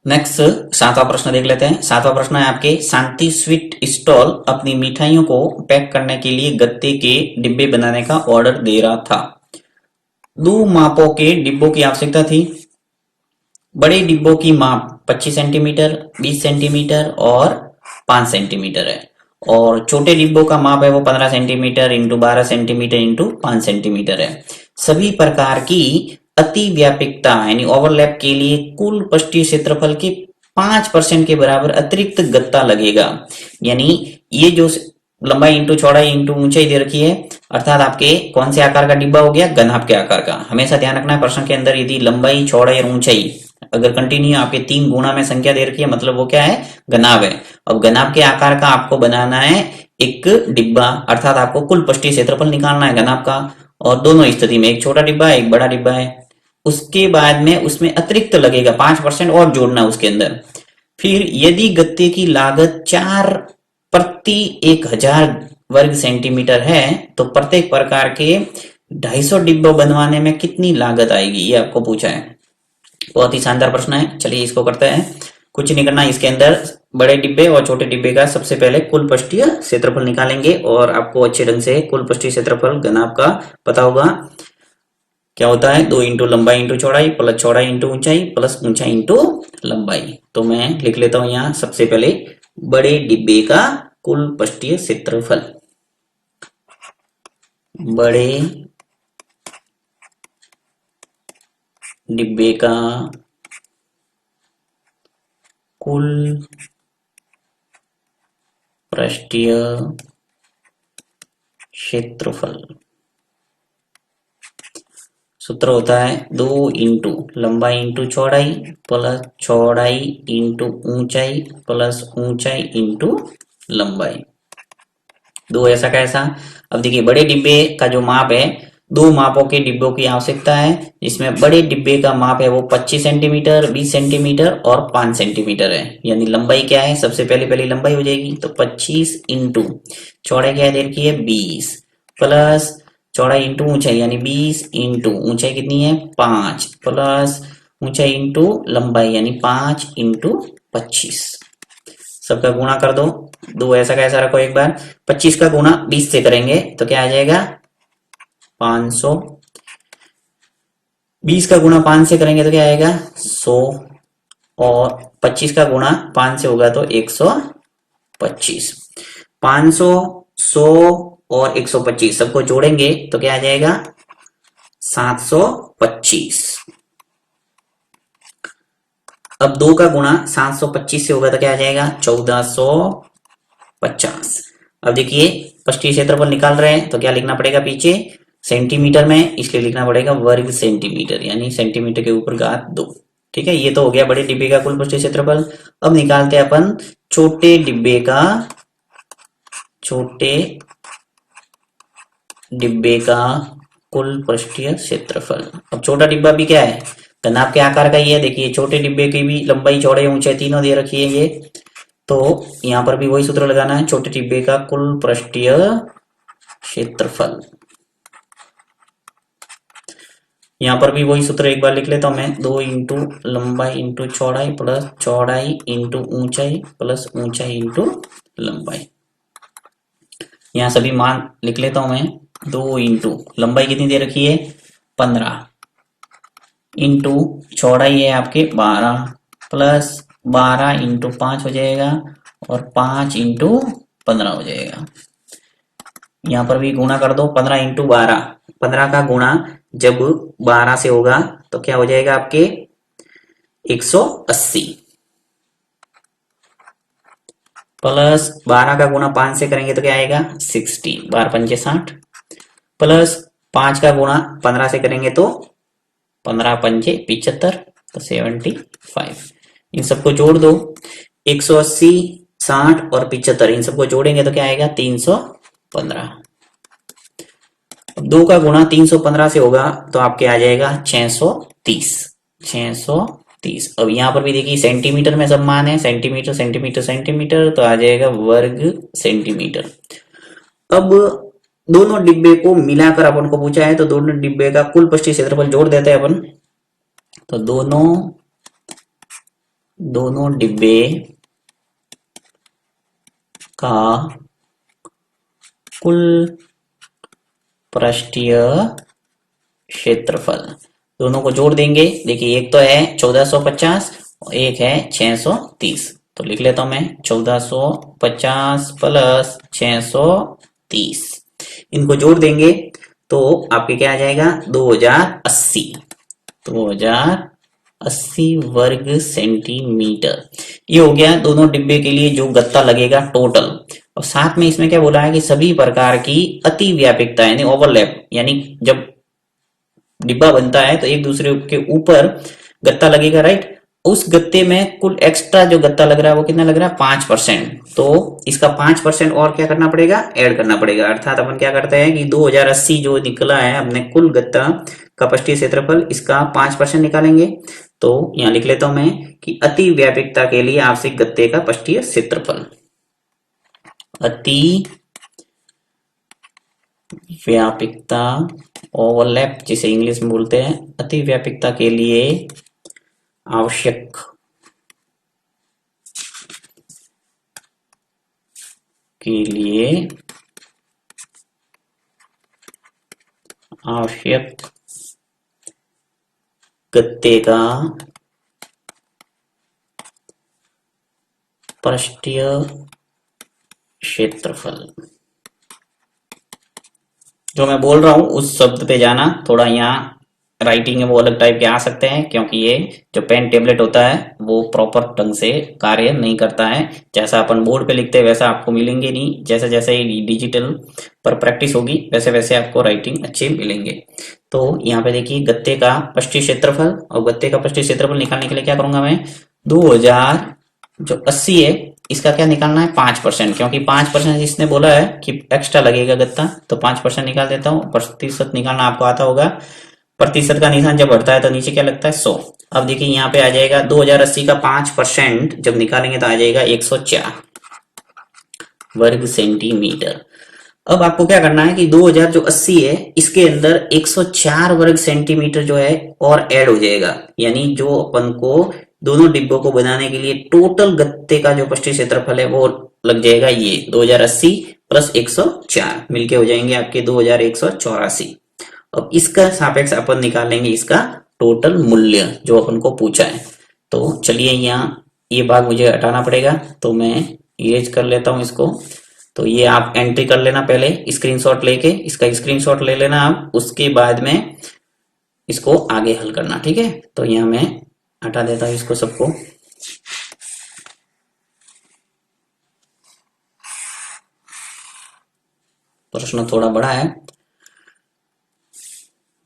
Next सातवां प्रश्न देख लेते हैं। सातवां प्रश्न है आपके, शांति स्वीट स्टॉल अपनी मिठाइयों को पैक करने के लिए गत्ते के डिब्बे बनाने का ऑर्डर दे रहा था। दो मापों के डिब्बों की आवश्यकता थी। बड़े डिब्बों की माप 25 सेंटीमीटर, 20 सेंटीमीटर और 5 सेंटीमीटर है, और छोटे डिब्बों का माप है वो 15 centimetre into 12 centimetre into 5 centimetre है। सभी प्रकार की अति व्यापकता यानी ओवरलैप के लिए कुल पृष्ठीय क्षेत्रफल के 5% के बराबर अतिरिक्त गत्ता लगेगा। यानी ये जो लंबाई इंटू चौड़ाई इंटू ऊंचाई दे रखी है, अर्थात आपके कौन से आकार का डिब्बा हो गया, घनाभ के आकार का। हमेशा ध्यान रखना है प्रश्न के अंदर यदि लंबाई चौड़ाई और ऊंचाई अगर कंटिन्यू आपके 3 गुणा में संख्या दे रखी है, मतलब वो क्या है, घनाभ है। अब घनाभ के आकार का आपको बनाना है एक डिब्बा, अर्थात आपको कुल पृष्ठीय क्षेत्रफल निकालना है घनाभ का, और दोनों स्थिति में एक छोटा डिब्बा है एक बड़ा डिब्बा है। उसके बाद में उसमें अतिरिक्त लगेगा 5% और जोड़ना उसके अंदर। फिर यदि गत्ते की लागत 4 प्रति 1000 वर्ग सेंटीमीटर है तो प्रत्येक प्रकार के 250 डिब्बे बनवाने में कितनी लागत आएगी, ये आपको पूछा है। बहुत ही शानदार प्रश्न है, चलिए इसको करते हैं। कुछ नहीं करना, इसके अंदर बड़े डिब्बे और छोटे डिब्बे का सबसे पहले कुल पृष्ठीय क्षेत्रफल निकालेंगे, और आपको अच्छे ढंग से कुल पृष्ठीय क्षेत्रफल घनाभ का पता होगा। क्या होता है, 2 इंटू लंबाई इंटू चौड़ाई प्लस चौड़ाई इंटू ऊंचाई प्लस ऊंचाई इंटू लंबाई। तो मैं लिख लेता हूं यहाँ सबसे पहले बड़े डिब्बे का कुल पृष्ठीय क्षेत्रफल। बड़े डिब्बे का कुल पृष्ठीय क्षेत्रफल सूत्र होता है 2 इंटू लंबाई इंटू चौड़ाई प्लस चौड़ाई इंटू ऊंचाई प्लस ऊंचाई इंटू लंबाई। 2 ऐसा कैसा। अब देखिए बड़े डिब्बे का जो माप है, 2 मापों के डिब्बों की आवश्यकता है, जिसमें बड़े डिब्बे का माप है वो 25 सेंटीमीटर, 20 सेंटीमीटर और 5 सेंटीमीटर है। यानी लंबाई क्या है, सबसे पहले लंबाई हो जाएगी, तो 25 इंटू चौड़ाई क्या दे रखी है 20 प्लस चौड़ाई इंटू ऊंचाई यानी 20 इंटू ऊंचाई कितनी है 5 प्लस ऊंचाई इंटू लंबाई यानी 5 इंटू 25। सबका गुणा कर दो। 2 ऐसा कैसा रखो एक बार, 25 का गुणा 20 से करेंगे तो क्या आ जाएगा 500, 20 का गुणा 5 से करेंगे तो क्या आएगा 100, और 25 का गुणा 5 से होगा तो 125। 500, 100 और 125 सबको जोड़ेंगे तो क्या आ जाएगा 725। अब 2 का गुणा 725 से होगा तो क्या आ जाएगा 1450। अब देखिए पृष्ठीय क्षेत्रफल निकाल रहे हैं तो क्या लिखना पड़ेगा पीछे सेंटीमीटर में, इसलिए लिखना पड़ेगा वर्ग सेंटीमीटर, यानी सेंटीमीटर के ऊपर घात 2। ठीक है, ये तो हो गया बड़े डिब्बे का कुल पृष्ठीय क्षेत्रफल। अब निकालते हैं अपन छोटे डिब्बे का कुल पृष्ठीय क्षेत्रफल। अब छोटा डिब्बा भी क्या है, घनाभ के आकार का ही है। देखिए छोटे डिब्बे की भी लंबाई चौड़ाई ऊंचाई तीनों दे रखी है ये, तो यहां पर भी वही सूत्र लगाना है, छोटे डिब्बे का कुल पृष्ठीय क्षेत्रफल। यहां पर भी वही सूत्र एक बार लिख लेता हूं मैं, 2 इंटू लंबाई इंटू चौड़ाई प्लस चौड़ाई इंटू ऊंचाई प्लस ऊंचाई इंटू लंबाई। यहाँ सभी मान लिख लेता हूं मैं, 2 इंटू लंबाई कितनी दे रखी है 15 इंटू चौड़ाई है आपके 12 प्लस 12 इंटू 5 हो जाएगा और 5 इंटू 15 हो जाएगा। यहाँ पर भी गुणा कर दो, 15 इंटू 12, 15 का गुणा जब 12 से होगा तो क्या हो जाएगा आपके 180 प्लस 12 का गुणा 5 से करेंगे तो क्या आएगा 60, 12 पंजे 60 प्लस 5 का गुणा 15 से करेंगे तो 15 पंजे 75 तो 75। इन सबको जोड़ दो, 180, 60 और 75 इन सबको जोड़ेंगे तो क्या आएगा 315। 2 का गुणा 315 से होगा तो आपके आ जाएगा 630। अब यहाँ पर भी देखिए सेंटीमीटर में सब मान है, सेंटीमीटर सेंटीमीटर सेंटीमीटर, तो आ जाएगा वर्ग सेंटीमीटर। अब दोनों डिब्बे को मिलाकर अपन को पूछा है तो दोनों डिब्बे का कुल पृष्ठीय क्षेत्रफल जोड़ देते हैं अपन। तो दोनों दोनों डिब्बे का कुल पृष्ठीय क्षेत्रफल, दोनों को जोड़ देंगे। देखिए एक तो है 1450 और एक है 630, तो लिख लेता हूं मैं 1450 प्लस 630, इनको जोड़ देंगे तो आपके क्या आ जाएगा 2080, 2080 वर्ग सेंटीमीटर। ये हो गया दोनों डिब्बे के लिए जो गत्ता लगेगा टोटल। और साथ में इसमें क्या बोला है कि सभी प्रकार की अति व्यापकता यानी ओवरलैप, यानी जब डिब्बा बनता है तो एक दूसरे के ऊपर गत्ता लगेगा, राइट। उस गत्ते में कुल एक्स्ट्रा जो गत्ता लग रहा है वो कितना लग रहा है 5%, तो इसका 5% और क्या करना पड़ेगा ऐड करना पड़ेगा। अर्थात अपन क्या करते हैं कि 2080 जो निकला है अपने कुल गत्ता का पृष्ठीय क्षेत्रफल, इसका 5% निकालेंगे। तो यहां लिख लेता हूं मैं कि अति व्यापकता के लिए आवश्यक गत्ते का पृष्ठीय क्षेत्रफल, अति व्यापकता ओवरलैप जिसे इंग्लिश में बोलते हैं, अति व्यापकता के लिए आवश्यक के लिए आवश्यक गत्ते का पृष्ठीय क्षेत्रफल। जो मैं बोल रहा हूं उस शब्द पे जाना, थोड़ा यहाँ राइटिंग है वो अलग टाइप के आ सकते हैं क्योंकि ये जो पेन टेबलेट होता है वो प्रॉपर ढंग से कार्य नहीं करता है। जैसा अपन बोर्ड पे लिखते हैं वैसा आपको मिलेंगे नहीं, जैसे जैसे डिजिटल पर प्रैक्टिस होगी वैसे वैसे आपको राइटिंग अच्छे मिलेंगे। तो यहाँ पे देखिए गत्ते का पृष्ठीय क्षेत्रफल, और गत्ते का पृष्ठीय क्षेत्रफल निकालने के लिए क्या करूंगा मैं 2000 जो 80 है इसका क्या निकालना है 5%, क्योंकि 5% इसने बोला है कि एक्स्ट्रा लगेगा गत्ता, तो 5% निकाल देता हूँ। प्रतिशत निकालना आपको आता होगा, प्रतिशत का निशान जब बढ़ता है तो नीचे क्या लगता है 100। अब देखिए यहाँ पे आ जाएगा 2080 का 5% जब निकालेंगे तो आ जाएगा 104 वर्ग सेंटीमीटर। अब आपको क्या करना है कि 2000 जो 80 है इसके अंदर 104 वर्ग सेंटीमीटर जो है और ऐड हो जाएगा, यानी जो अपन को दोनों डिब्बों को बनाने के लिए टोटल गत्ते का जो पृष्ठीय क्षेत्रफल है वो लग जाएगा, ये 2080 प्लस 104 मिलके हो जाएंगे आपके 2184। अब इसका सापेक्ष अपन निकालेंगे इसका टोटल मूल्य जो अपन को पूछा है। तो चलिए यहाँ ये भाग मुझे हटाना पड़ेगा, तो मैं इरेज कर लेता हूं इसको। तो ये आप एंट्री कर लेना, पहले स्क्रीनशॉट लेके इसका स्क्रीनशॉट ले लेना आप, उसके बाद में इसको आगे हल करना, ठीक है। तो यहाँ मैं हटा देता हूँ इसको सबको। प्रश्न थोड़ा बड़ा है,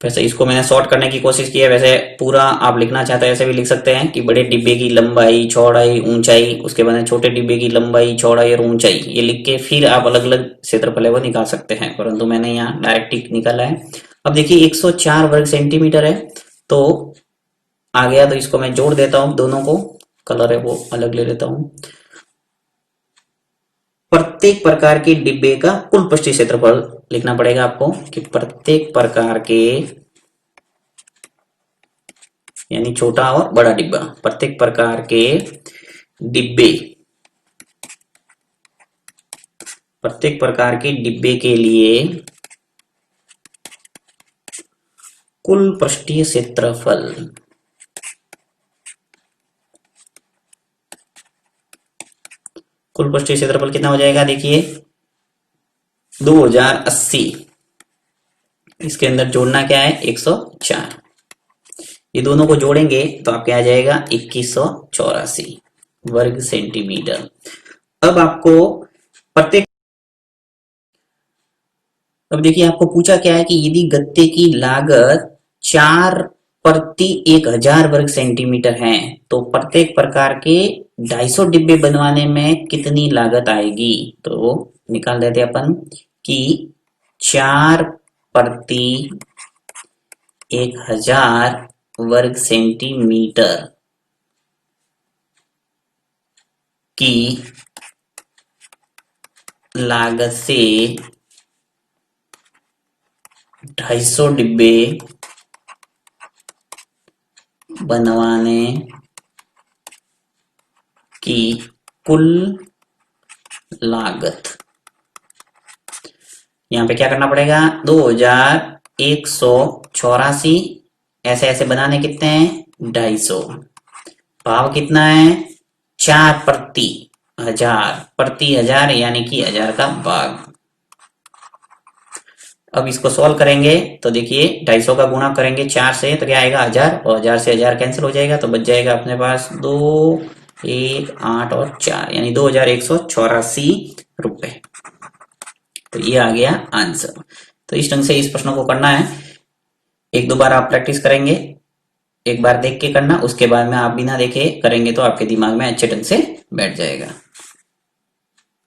वैसे इसको मैंने शॉर्ट करने की कोशिश की है। वैसे पूरा आप लिखना चाहते हैं ऐसे भी लिख सकते हैं कि बड़े डिब्बे की लंबाई चौड़ाई ऊंचाई, उसके बाद छोटे डिब्बे की लंबाई चौड़ाई और ऊंचाई, ये लिख के फिर आप अलग अलग क्षेत्रफल है वो निकाल सकते हैं, परंतु मैंने यहाँ डायरेक्ट ही निकाला है। अब देखिए 104 वर्ग सेंटीमीटर है, तो आ गया, तो इसको मैं जोड़ देता हूँ, दोनों को कलर है वो अलग ले लेता हूँ। प्रत्येक प्रकार के डिब्बे का कुल पृष्ठीय क्षेत्रफल लिखना पड़ेगा आपको कि प्रत्येक प्रकार के यानी छोटा और बड़ा डिब्बा, प्रत्येक प्रकार के डिब्बे, प्रत्येक प्रकार के डिब्बे के लिए कुल पृष्ठीय क्षेत्रफल, कुल पृष्ठीय क्षेत्रफल कितना हो जाएगा देखिए 2080, इसके अंदर जोड़ना क्या है 104, ये दोनों को जोड़ेंगे तो आपके आ जाएगा 2184 वर्ग सेंटीमीटर। अब आपको प्रत्येक, अब देखिए आपको पूछा क्या है कि यदि गत्ते की लागत 4 प्रति 1000 वर्ग सेंटीमीटर है तो प्रत्येक प्रकार के 250 डिब्बे बनवाने में कितनी लागत आएगी। तो निकाल देते अपन कि 4 प्रति 1000 वर्ग सेंटीमीटर की लागत से 250 डिब्बे बनवाने की कुल लागत। यहाँ पे क्या करना पड़ेगा, 2184 ऐसे ऐसे बनाने कितने हैं, 250। भाव कितना है, 4 प्रति हजार, प्रति हजार यानी कि 1000 का भाग। अब इसको सॉल्व करेंगे तो देखिए 250 का गुणा करेंगे 4 से तो क्या आएगा 1000, और 1000 से 1000 कैंसिल हो जाएगा तो बच जाएगा अपने पास 2, 1, 8 और 4 यानी 2184 रुपए। तो ये आ गया आंसर। तो इस ढंग से इस प्रश्न को करना है। एक दो बार आप प्रैक्टिस करेंगे, एक बार देख के करना, उसके बाद में आप बिना देखे करेंगे तो आपके दिमाग में अच्छे ढंग से बैठ जाएगा।